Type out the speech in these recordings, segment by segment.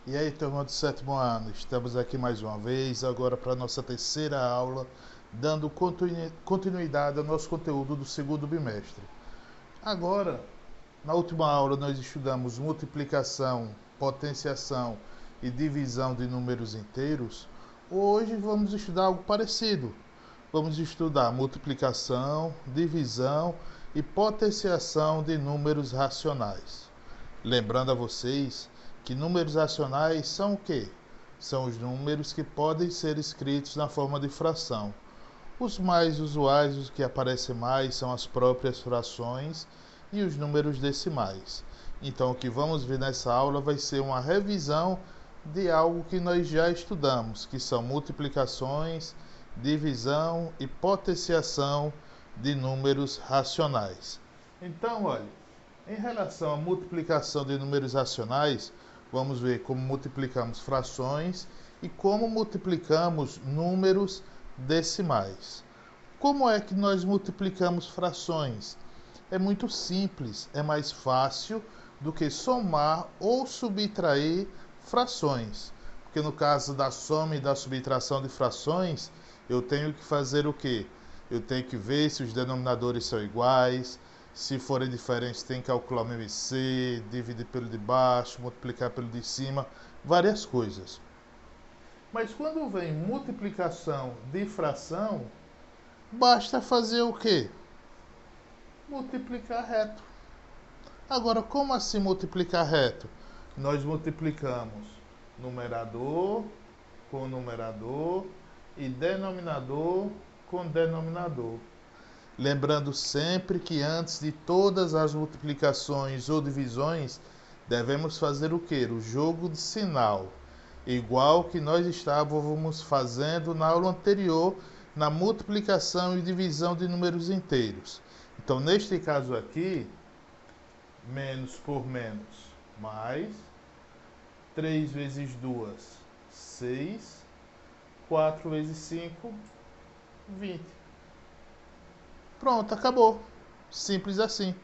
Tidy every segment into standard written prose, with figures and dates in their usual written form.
E aí, turma do sétimo ano, estamos aqui mais uma vez, agora para a nossa terceira aula, dando continuidade ao nosso conteúdo do segundo bimestre. Agora, na última aula, nós estudamos multiplicação, potenciação e divisão de números inteiros. Hoje vamos estudar algo parecido. Vamos estudar multiplicação, divisão e potenciação de números racionais. Lembrando a vocês que números racionais são o quê? São os números que podem ser escritos na forma de fração. Os mais usuais, os que aparecem mais, são as próprias frações e os números decimais. Então, o que vamos ver nessa aula vai ser uma revisão de algo que nós já estudamos, que são multiplicações, divisão e potenciação de números racionais. Então, olha, em relação à multiplicação de números racionais, vamos ver como multiplicamos frações e como multiplicamos números decimais. Como é que nós multiplicamos frações? É muito simples, é mais fácil do que somar ou subtrair frações. Porque no caso da soma e da subtração de frações, eu tenho que fazer o quê? Eu tenho que ver se os denominadores são iguais. Se forem diferentes, tem que calcular o MC, dividir pelo de baixo, multiplicar pelo de cima, várias coisas. Mas quando vem multiplicação de fração, basta fazer o quê? Multiplicar reto. Agora, como assim multiplicar reto? Nós multiplicamos numerador com numerador e denominador com denominador. Lembrando sempre que antes de todas as multiplicações ou divisões, devemos fazer o quê? O jogo de sinal, igual que nós estávamos fazendo na aula anterior, na multiplicação e divisão de números inteiros. Então, neste caso aqui, menos por menos, mais 3 vezes 2, 6, 4 vezes 5, 20. Pronto, acabou. Simples assim.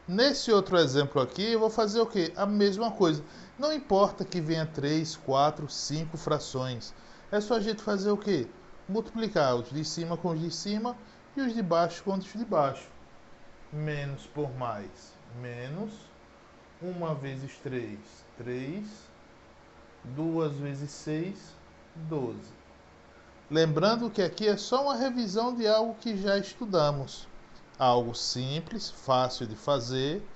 Nesse outro exemplo aqui, eu vou fazer o quê? A mesma coisa. Não importa que venha 3, 4, 5 frações. É só a gente fazer o quê? Multiplicar os de cima com os de cima e os de baixo com os de baixo. Menos por mais, menos. 1 vezes 3, 3. 2 vezes 6, 12. Lembrando que aqui é só uma revisão de algo que já estudamos. Algo simples, fácil de fazer.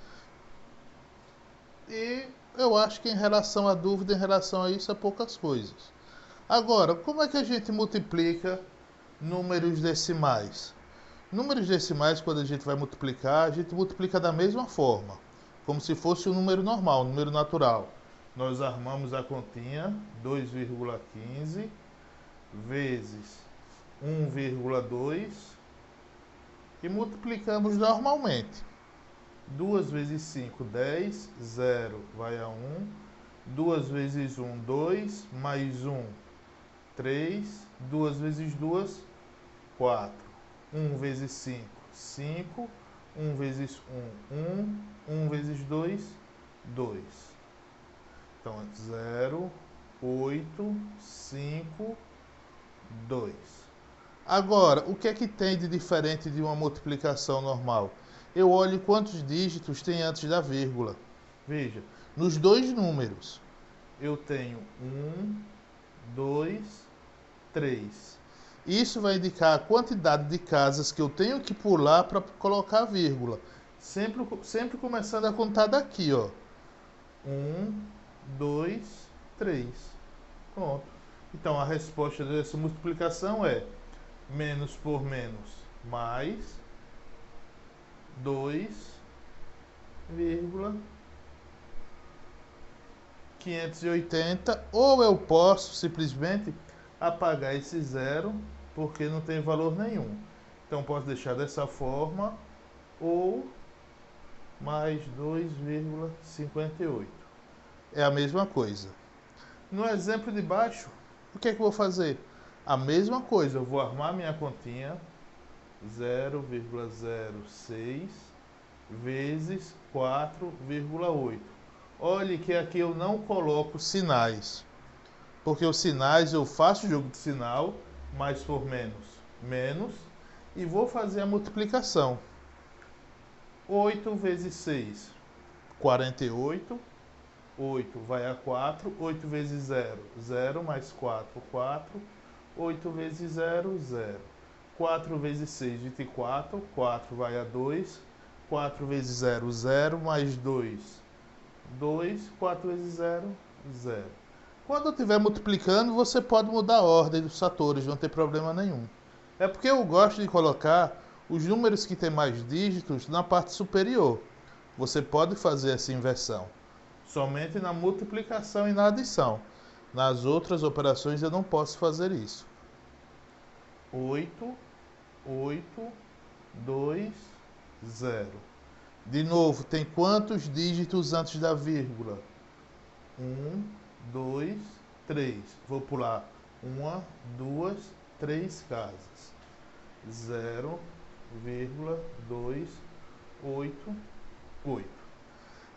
E eu acho que em relação à dúvida, em relação a isso, é poucas coisas. Agora, como é que a gente multiplica números decimais? Números decimais, quando a gente vai multiplicar, a gente multiplica da mesma forma. Como se fosse um número normal, um número natural. Nós armamos a continha 2,15 vezes 1,2 e multiplicamos normalmente. 2 vezes 5, 10, 0 vai a 1. 2 vezes 1, 2, mais 1, 3. 2 vezes 2, 4. 1 vezes 5, 5. 1 vezes 1, 1. 1 vezes 2, 2. Então, 0, 8, 5, 2. Agora, o que é que tem de diferente de uma multiplicação normal? Eu olho quantos dígitos tem antes da vírgula. Veja, nos dois números, eu tenho 1, 2, 3. Isso vai indicar a quantidade de casas que eu tenho que pular para colocar a vírgula. Sempre começando a contar daqui, ó. 1, 2, 3. Pronto. Então, a resposta dessa multiplicação é menos por menos, mais 2,580. Ou eu posso simplesmente apagar esse zero, porque não tem valor nenhum. Então, posso deixar dessa forma, ou mais 2,58. É a mesma coisa. No exemplo de baixo, o que é que eu vou fazer? A mesma coisa, eu vou armar minha continha 0,06 vezes 4,8. Olhe que aqui eu não coloco sinais, porque os sinais eu faço o jogo de sinal, mais por menos, menos, e vou fazer a multiplicação. 8 vezes 6, 48. 8 vai a 4, 8 vezes 0, 0 mais 4, 4, 8 vezes 0, 0. 4 vezes 6, 24, 4 vai a 2, 4 vezes 0, 0, mais 2, 2, 4 vezes 0, 0. Quando eu estiver multiplicando, você pode mudar a ordem dos fatores, não tem problema nenhum. É porque eu gosto de colocar os números que têm mais dígitos na parte superior. Você pode fazer essa inversão somente na multiplicação e na adição. Nas outras operações eu não posso fazer isso. 8, 8, 2, 0. De novo, tem quantos dígitos antes da vírgula? 1, 2, 3. Vou pular 1, 2, 3 casas. 0,28, 8.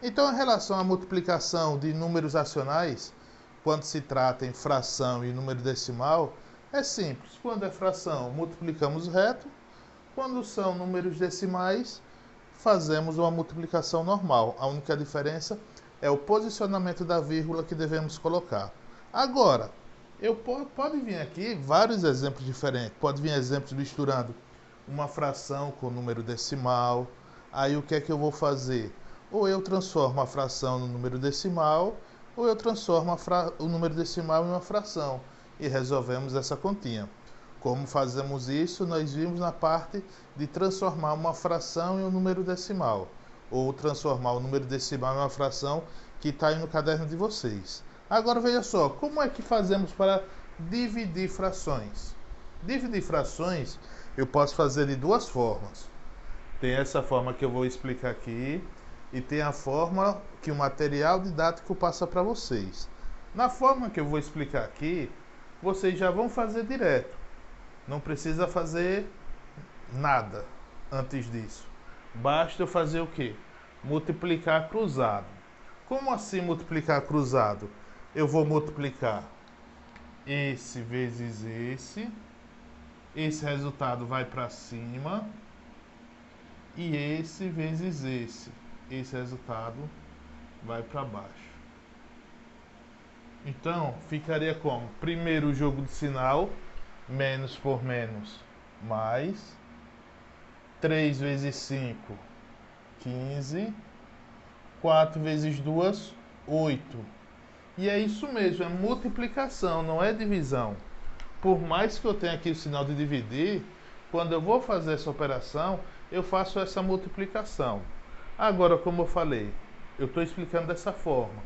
Então, em relação à multiplicação de números racionais, quando se trata em fração e número decimal, é simples. Quando é fração, multiplicamos reto. Quando são números decimais, fazemos uma multiplicação normal. A única diferença é o posicionamento da vírgula que devemos colocar. Agora, pode vir aqui vários exemplos diferentes. Pode vir exemplos misturando uma fração com número decimal. Aí o que é que eu vou fazer? Ou eu transformo a fração no número decimal, ou eu transformo o número decimal em uma fração e resolvemos essa continha. Como fazemos isso, nós vimos na parte de transformar uma fração em um número decimal, ou transformar o número decimal em uma fração que está aí no caderno de vocês. Agora veja só, como é que fazemos para dividir frações? Dividir frações eu posso fazer de duas formas. Tem essa forma que eu vou explicar aqui, e tem a forma que o material didático passa para vocês. Na forma que eu vou explicar aqui, vocês já vão fazer direto. Não precisa fazer nada antes disso. Basta eu fazer o quê? Multiplicar cruzado. Como assim multiplicar cruzado? Eu vou multiplicar esse vezes esse resultado vai para cima, e esse vezes esse resultado vai para baixo. Então, ficaria como? Primeiro o jogo de sinal, menos por menos, mais. 3 vezes 5, 15. 4 vezes 2, 8. E é isso mesmo, é multiplicação, não é divisão. Por mais que eu tenha aqui o sinal de dividir, quando eu vou fazer essa operação, eu faço essa multiplicação. Agora, como eu falei, eu estou explicando dessa forma.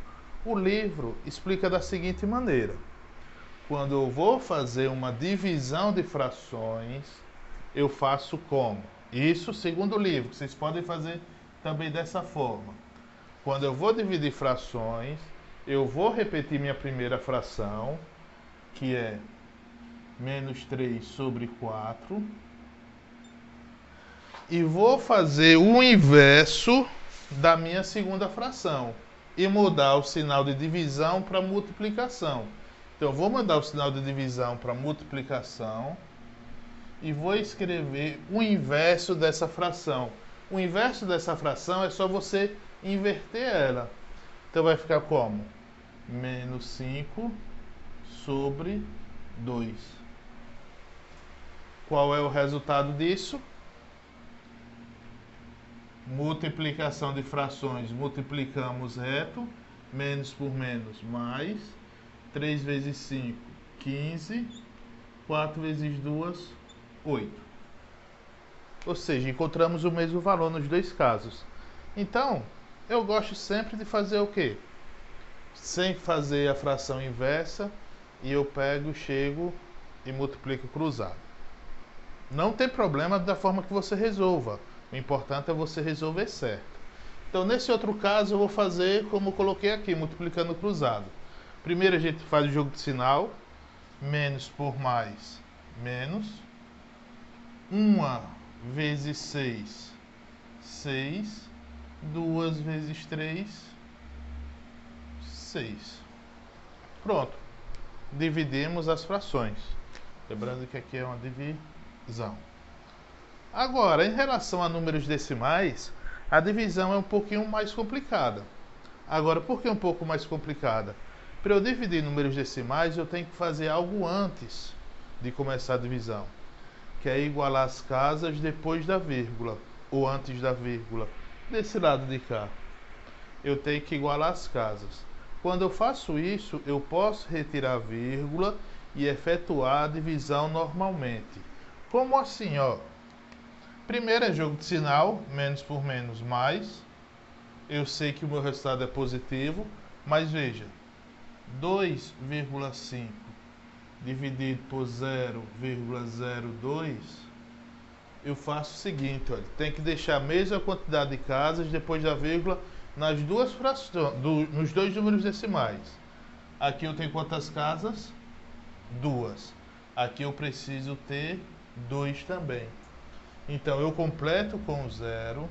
O livro explica da seguinte maneira. Quando eu vou fazer uma divisão de frações, eu faço como? Isso segundo o livro, vocês podem fazer também dessa forma. Quando eu vou dividir frações, eu vou repetir minha primeira fração, que é menos 3 sobre 4. E vou fazer o inverso da minha segunda fração e mudar o sinal de divisão para multiplicação. Então, eu vou mandar o sinal de divisão para multiplicação e vou escrever o inverso dessa fração. O inverso dessa fração é só você inverter ela. Então, vai ficar como? Menos 5 sobre 2. Qual é o resultado disso? Multiplicação de frações, multiplicamos reto, menos por menos, mais. 3 vezes 5, 15. 4 vezes 2, 8. Ou seja, encontramos o mesmo valor nos dois casos. Então, eu gosto sempre de fazer o quê? Sem fazer a fração inversa, e eu pego, chego e multiplico cruzado. Não tem problema da forma que você resolva. O importante é você resolver certo. Então, nesse outro caso, eu vou fazer como eu coloquei aqui, multiplicando cruzado. Primeiro a gente faz o jogo de sinal. Menos por mais, menos. 1 vezes 6, 6. 2 vezes 3, 6. Pronto. Dividimos as frações. Lembrando que aqui é uma divisão. Agora, em relação a números decimais, a divisão é um pouquinho mais complicada. Agora, por que um pouco mais complicada? Para eu dividir números decimais, eu tenho que fazer algo antes de começar a divisão, que é igualar as casas depois da vírgula, ou antes da vírgula. Desse lado de cá, eu tenho que igualar as casas. Quando eu faço isso, eu posso retirar a vírgula e efetuar a divisão normalmente. Como assim, ó? Primeiro é jogo de sinal, menos por menos mais. Eu sei que o meu resultado é positivo, mas veja, 2,5 dividido por 0,02, eu faço o seguinte, olha, tem que deixar a mesma quantidade de casas depois da vírgula nas duas frações, nos dois números decimais. Aqui eu tenho quantas casas? 2. Aqui eu preciso ter 2 também. Então eu completo com 0.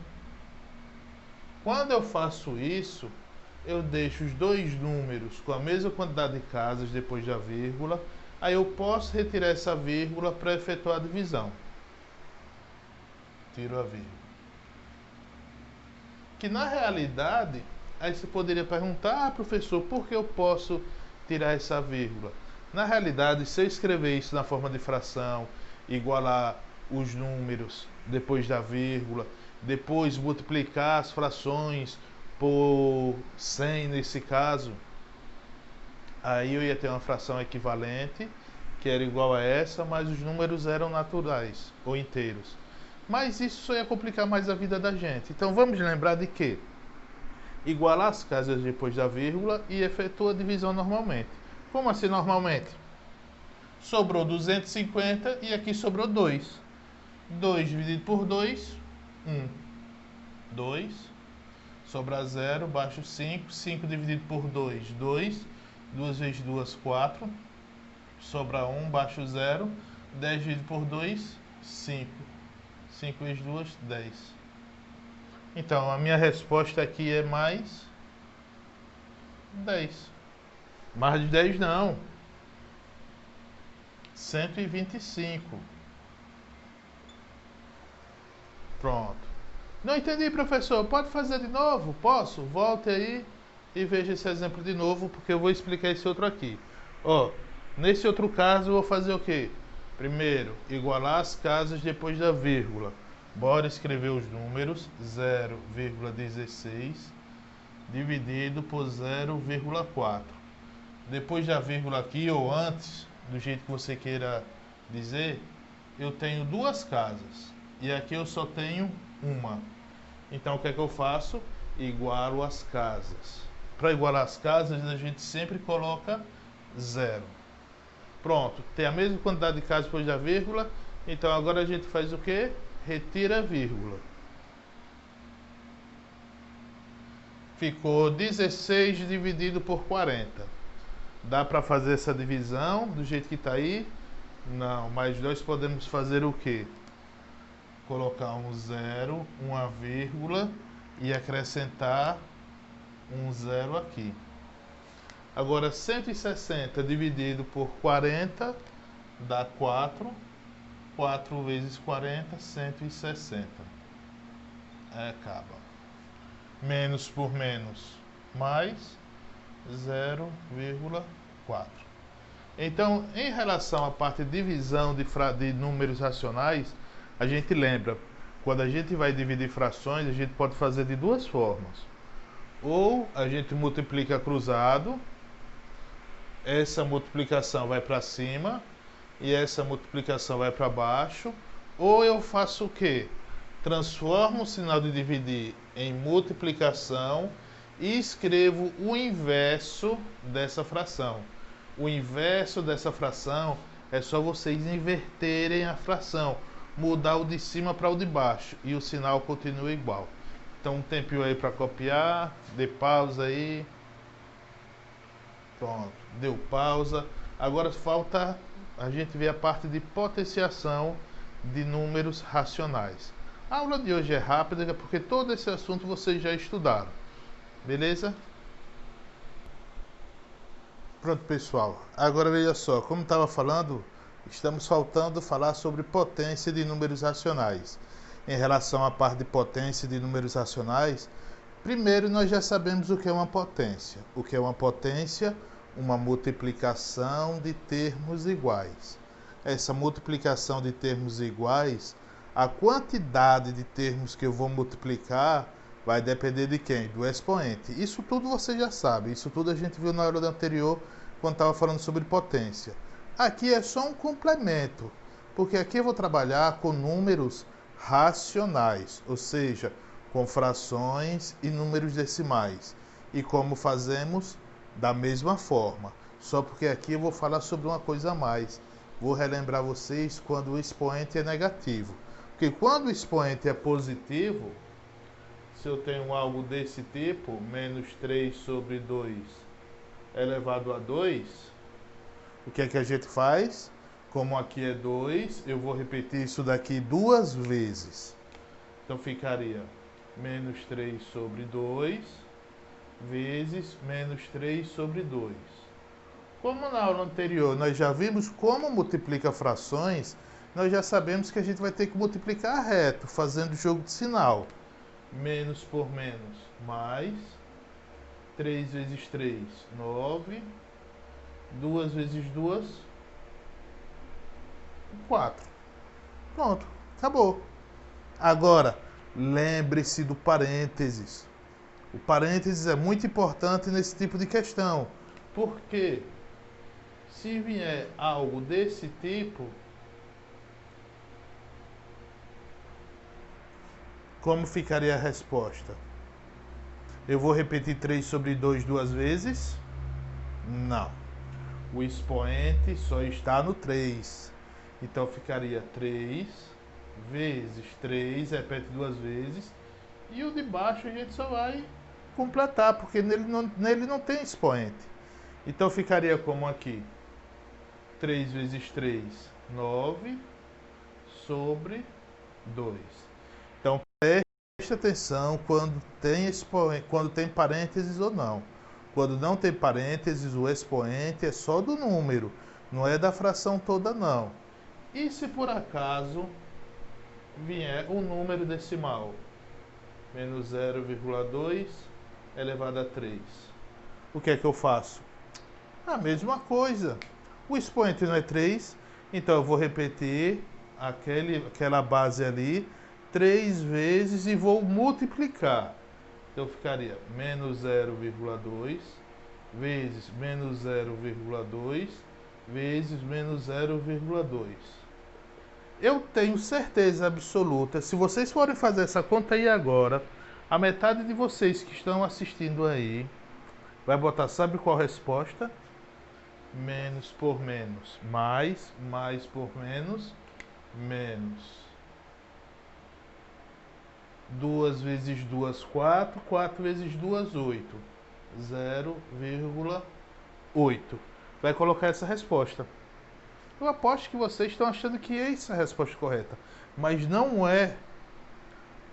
Quando eu faço isso, eu deixo os dois números com a mesma quantidade de casas depois da vírgula. Aí eu posso retirar essa vírgula para efetuar a divisão. Tiro a vírgula. Que na realidade, aí você poderia perguntar, professor, por que eu posso tirar essa vírgula? Na realidade, se eu escrever isso na forma de fração, igualar os números depois da vírgula, depois multiplicar as frações por 100 nesse caso, aí eu ia ter uma fração equivalente, que era igual a essa, mas os números eram naturais, ou inteiros. Mas isso só ia complicar mais a vida da gente. Então vamos lembrar de que igualar as casas depois da vírgula e efetua a divisão normalmente. Como assim normalmente? Sobrou 250 e aqui sobrou 2. 2 dividido por 2, 1. 2. Sobra 0, baixo 5. 5 dividido por 2, 2. 2 vezes 2, 4. Sobra 1, baixo 0. 10 dividido por 2, 5. 5 vezes 2, 10. Então, a minha resposta aqui é mais 10. Mais de 10 não. 125. Pronto. Não entendi, professor. Pode fazer de novo? Posso? Volte aí e veja esse exemplo de novo, porque eu vou explicar esse outro aqui. Ó, nesse outro caso, eu vou fazer o quê? Primeiro, igualar as casas depois da vírgula. Bora escrever os números. 0,16 dividido por 0,4. Depois da vírgula aqui, ou antes, do jeito que você queira dizer, eu tenho duas casas. E aqui eu só tenho uma. Então, o que é que eu faço? Igualo as casas. Para igualar as casas, a gente sempre coloca 0. Pronto, tem a mesma quantidade de casas depois da vírgula. Então, agora a gente faz o quê? Retira a vírgula. Ficou 16 dividido por 40. Dá para fazer essa divisão do jeito que está aí? Não, mas nós podemos fazer o quê? Colocar um 0, uma vírgula e acrescentar um 0 aqui. Agora, 160 dividido por 40 dá 4. 4 vezes 40, 160. Acaba. Menos por menos, mais 0,4. Então, em relação à parte de divisão de números racionais, a gente lembra, quando a gente vai dividir frações, a gente pode fazer de duas formas. Ou a gente multiplica cruzado, essa multiplicação vai para cima e essa multiplicação vai para baixo. Ou eu faço o quê? Transformo o sinal de dividir em multiplicação e escrevo o inverso dessa fração. O inverso dessa fração é só vocês inverterem a fração, mudar o de cima para o de baixo e o sinal continua igual. Então, um tempinho aí para copiar, dê pausa aí. Pronto, deu pausa. Agora falta a gente ver a parte de potenciação de números racionais. A aula de hoje é rápida porque todo esse assunto vocês já estudaram. Beleza? Pronto, pessoal. Agora veja só, como estava falando, estamos faltando falar sobre potência de números racionais. Em relação à parte de potência de números racionais, primeiro nós já sabemos o que é uma potência. O que é uma potência? Uma multiplicação de termos iguais. Essa multiplicação de termos iguais, a quantidade de termos que eu vou multiplicar vai depender de quem? Do expoente. Isso tudo você já sabe. Isso tudo a gente viu na aula anterior, quando estava falando sobre potência. Aqui é só um complemento, porque aqui eu vou trabalhar com números racionais, ou seja, com frações e números decimais. E como fazemos? Da mesma forma. Só porque aqui eu vou falar sobre uma coisa a mais. Vou relembrar vocês quando o expoente é negativo. Porque quando o expoente é positivo, se eu tenho algo desse tipo, menos 3 sobre 2 elevado a 2, o que é que a gente faz? Como aqui é 2, eu vou repetir isso daqui duas vezes. Então ficaria menos 3 sobre 2 vezes menos 3 sobre 2. Como na aula anterior nós já vimos como multiplica frações, nós já sabemos que a gente vai ter que multiplicar reto, fazendo jogo de sinal. Menos por menos, mais. 3 vezes 3, 9. 2 vezes 2, 4. Pronto, acabou. Agora, lembre-se do parênteses. O parênteses é muito importante nesse tipo de questão. Porque se vier algo desse tipo, como ficaria a resposta? Eu vou repetir 3 sobre 2 duas vezes? Não. O expoente só está no 3. Então ficaria 3 vezes 3, repete duas vezes. E o de baixo a gente só vai completar, porque nele não tem expoente. Então ficaria como aqui? 3 vezes 3, 9 sobre 2. Então preste atenção quando tem parênteses ou não. Quando não tem parênteses, o expoente é só do número, não é da fração toda não. E se por acaso vier um número decimal? Menos 0,2 elevado a 3. O que é que eu faço? A mesma coisa. O expoente não é 3, então eu vou repetir aquela base ali 3 vezes e vou multiplicar. Então ficaria menos 0,2 vezes menos 0,2 vezes menos 0,2. Eu tenho certeza absoluta, se vocês forem fazer essa conta aí agora, a metade de vocês que estão assistindo aí vai botar, sabe qual a resposta? Menos por menos, mais por menos, menos. 2 vezes 2, 4. 4 vezes 2, 8. 0,8. Vai colocar essa resposta. Eu aposto que vocês estão achando que essa é a resposta correta. Mas não é.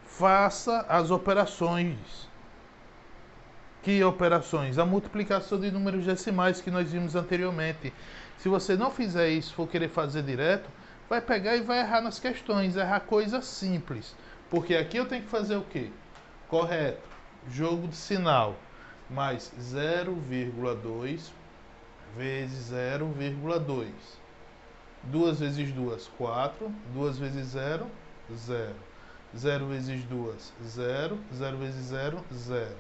Faça as operações. Que operações? A multiplicação de números decimais que nós vimos anteriormente. Se você não fizer isso, for querer fazer direto, vai pegar e vai errar nas questões. Errar coisas simples. Porque aqui eu tenho que fazer o quê? Correto. Jogo de sinal. Mais 0,2 vezes 0,2. 2 vezes 2, 4. 2 vezes 0, 0. 0 vezes 2, 0. 0 vezes 0, 0.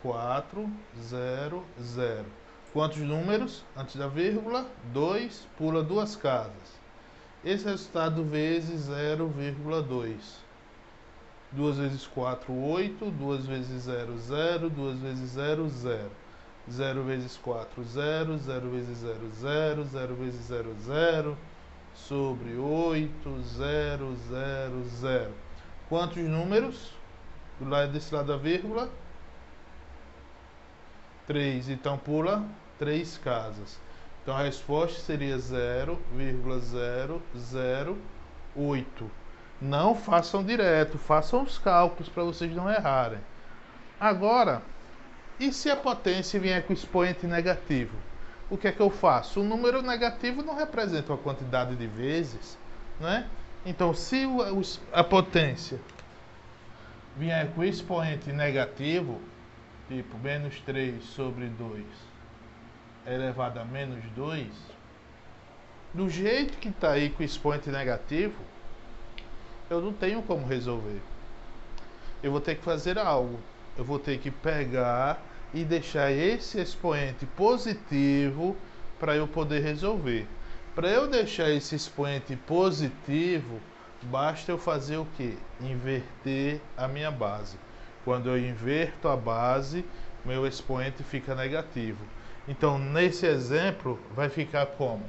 4, 0, 0. Quantos números? Antes da vírgula, 2, pula duas casas. Esse resultado vezes 0,2. 2 vezes 4, 8. 2 vezes 0, 0. 2 vezes 0, 0. 0 vezes 4, 0. 0 vezes 0, 0. 0 vezes 0, 0. Sobre 8, 0, 0, 0. Quantos números? Do lado desse lado da vírgula? 3. Então pula 3 casas. Então a resposta seria 0,008. Não façam direto, façam os cálculos para vocês não errarem. Agora, e se a potência vier com expoente negativo? o que é que eu faço? O número negativo não representa uma quantidade de vezes, né? Então, se a potência vier com expoente negativo, tipo menos 3 sobre 2 elevado a menos 2, do jeito que está aí com expoente negativo, eu não tenho como resolver. Eu vou ter que fazer algo. Eu vou ter que pegar e deixar esse expoente positivo para eu poder resolver. Para eu deixar esse expoente positivo, basta eu fazer o quê? Inverter a minha base. Quando eu inverto a base, meu expoente fica negativo. Então, nesse exemplo, vai ficar como?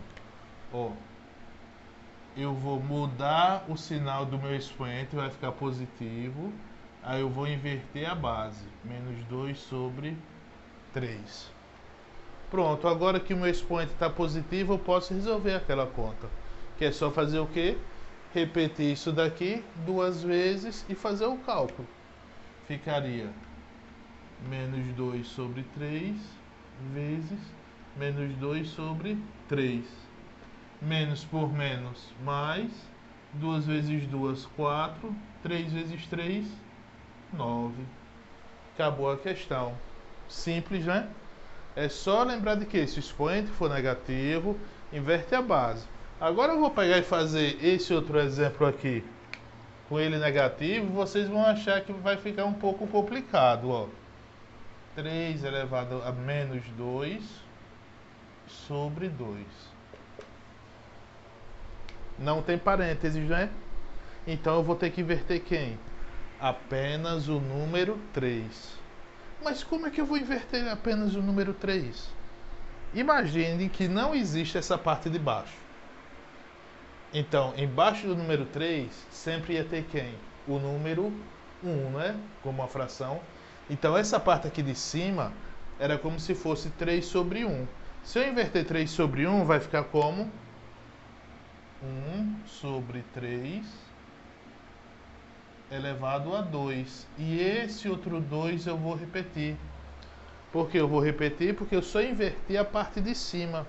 Eu vou mudar o sinal do meu expoente, vai ficar positivo. Aí eu vou inverter a base, menos 2 sobre 3. Pronto, agora que o meu expoente está positivo, eu posso resolver aquela conta. Que é só fazer o quê? Repetir isso daqui 2 vezes e fazer o cálculo. Ficaria menos 2 sobre 3 vezes menos 2 sobre 3. Menos por menos, mais. 2 vezes 2, 4. 3 vezes 3, 9. Acabou a questão. Simples, né? É só lembrar de que se o expoente for negativo, inverte a base. Agora eu vou pegar e fazer esse outro exemplo aqui com ele negativo, vocês vão achar que vai ficar um pouco complicado, ó. 3 elevado a menos 2 sobre 2. Não tem parênteses, né? Então eu vou ter que inverter quem? Apenas o número 3. Mas como é que eu vou inverter apenas o número 3? Imagine que não existe essa parte de baixo. Então, embaixo do número 3, sempre ia ter quem? O número 1, né? Como uma fração. Então, essa parte aqui de cima era como se fosse 3 sobre 1. Se eu inverter 3 sobre 1, vai ficar como? 1 sobre 3 elevado a 2. E esse outro 2 eu vou repetir. Por que eu vou repetir? Porque eu só inverti a parte de cima.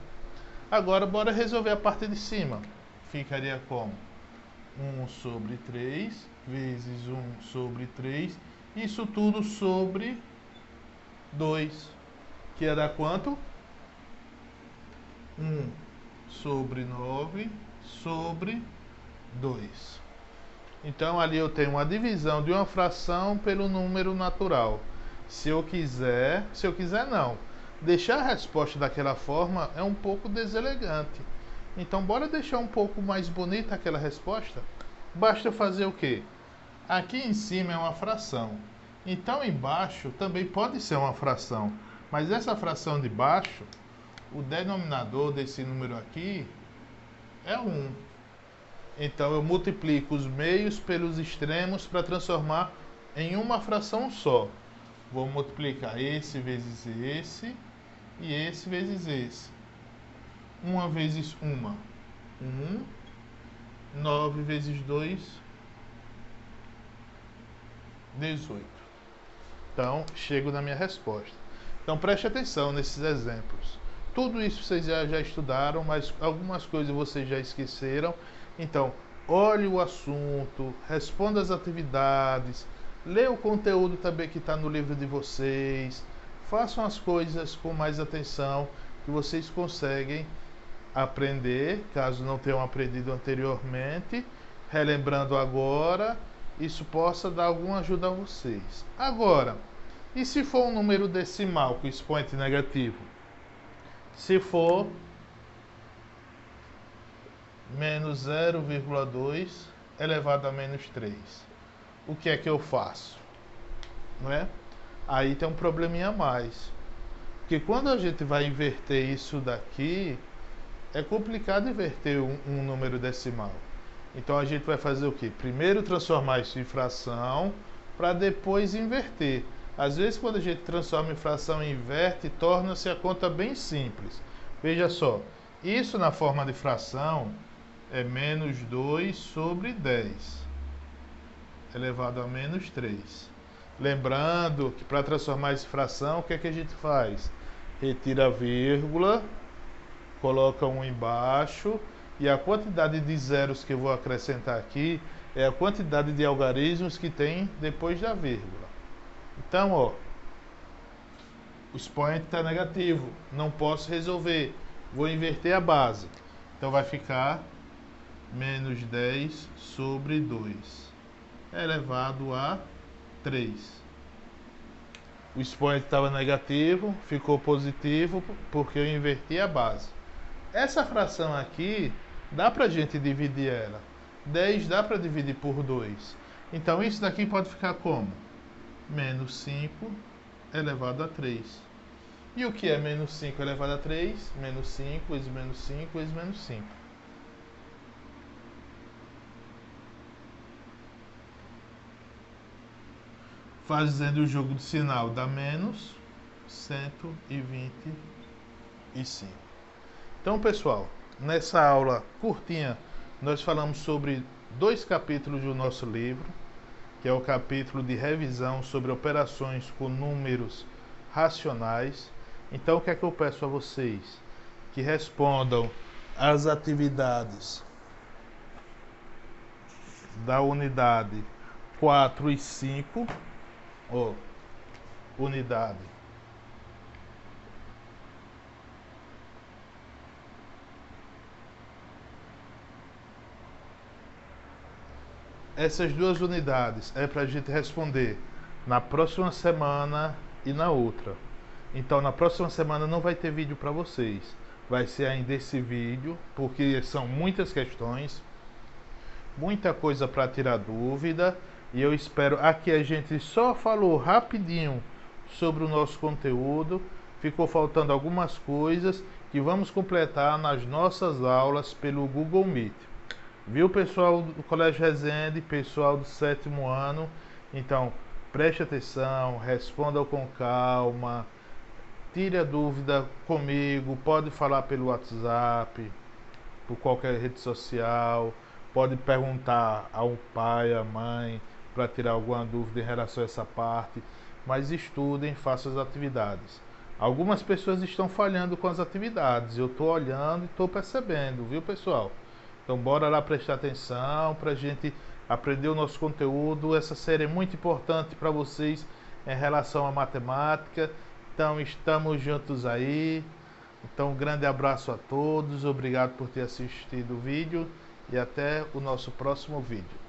Agora, bora resolver a parte de cima. Ficaria como? 1 sobre 3 vezes 1 sobre 3. Isso tudo sobre 2. Que ia dar quanto? 1 sobre 9 sobre 2. Então, ali eu tenho uma divisão de uma fração pelo número natural. Se eu quiser não. Deixar a resposta daquela forma é um pouco deselegante. Então, bora deixar um pouco mais bonita aquela resposta? Basta eu fazer o quê? Aqui em cima é uma fração. Então, embaixo também pode ser uma fração. Mas essa fração de baixo, o denominador desse número aqui é 1. Então, eu multiplico os meios pelos extremos para transformar em uma fração só. Vou multiplicar esse vezes esse e esse vezes esse. 1 vezes 1, 1. 9 vezes 2, 18. Então, chego na minha resposta. Então, preste atenção nesses exemplos. Tudo isso vocês já estudaram, mas algumas coisas vocês já esqueceram. Então, olhe o assunto, responda as atividades, leia o conteúdo também que está no livro de vocês. Façam as coisas com mais atenção, que vocês conseguem aprender, caso não tenham aprendido anteriormente. Relembrando agora, isso possa dar alguma ajuda a vocês. Agora, e se for um número decimal com expoente negativo? Se for menos 0,2 elevado a menos 3, o que é que eu faço? Não é? Aí tem um probleminha a mais. Porque quando a gente vai inverter isso daqui, é complicado inverter um número decimal. Então a gente vai fazer o quê? Primeiro transformar isso em fração, para depois inverter. Às vezes quando a gente transforma em fração e inverte, torna-se a conta bem simples. Veja só, isso na forma de fração é menos 2 sobre 10, elevado a menos 3. Lembrando que para transformar isso em fração, o que é que a gente faz? Retira a vírgula coloca um embaixo, e a quantidade de zeros que eu vou acrescentar aqui é a quantidade de algarismos que tem depois da vírgula. Então, ó, o expoente está negativo, não posso resolver, vou inverter a base. Então vai ficar menos 10 sobre 2 elevado a 3. O expoente estava negativo, ficou positivo porque eu inverti a base. Essa fração aqui, dá para a gente dividir ela. 10 dá para dividir por 2. Então isso daqui pode ficar como? Menos 5 elevado a 3. E o que é menos 5 elevado a 3? Menos 5 vezes menos 5 vezes menos 5. Fazendo o jogo de sinal dá menos 125. Então, pessoal, nessa aula curtinha, nós falamos sobre 2 capítulos do nosso livro, que é o capítulo de revisão sobre operações com números racionais. Então, o que é que eu peço a vocês? Que respondam as atividades da unidade 4 e 5, unidade essas 2 unidades é para a gente responder na próxima semana e na outra. Então na próxima semana não vai ter vídeo para vocês, vai ser ainda esse vídeo, porque são muitas questões, muita coisa para tirar dúvida. E eu espero, aqui a gente só falou rapidinho sobre o nosso conteúdo, ficou faltando algumas coisas que vamos completar nas nossas aulas pelo Google Meet. Viu, pessoal do Colégio Resende, pessoal do 7º ano? Então, preste atenção, respondam com calma, tire a dúvida comigo, pode falar pelo WhatsApp, por qualquer rede social, pode perguntar ao pai, à mãe, para tirar alguma dúvida em relação a essa parte, mas estudem, façam as atividades. Algumas pessoas estão falhando com as atividades, eu estou olhando e estou percebendo, viu, pessoal? Então bora lá prestar atenção para a gente aprender o nosso conteúdo. Essa série é muito importante para vocês em relação à matemática. Então estamos juntos aí. Então um grande abraço a todos, obrigado por ter assistido o vídeo e até o nosso próximo vídeo.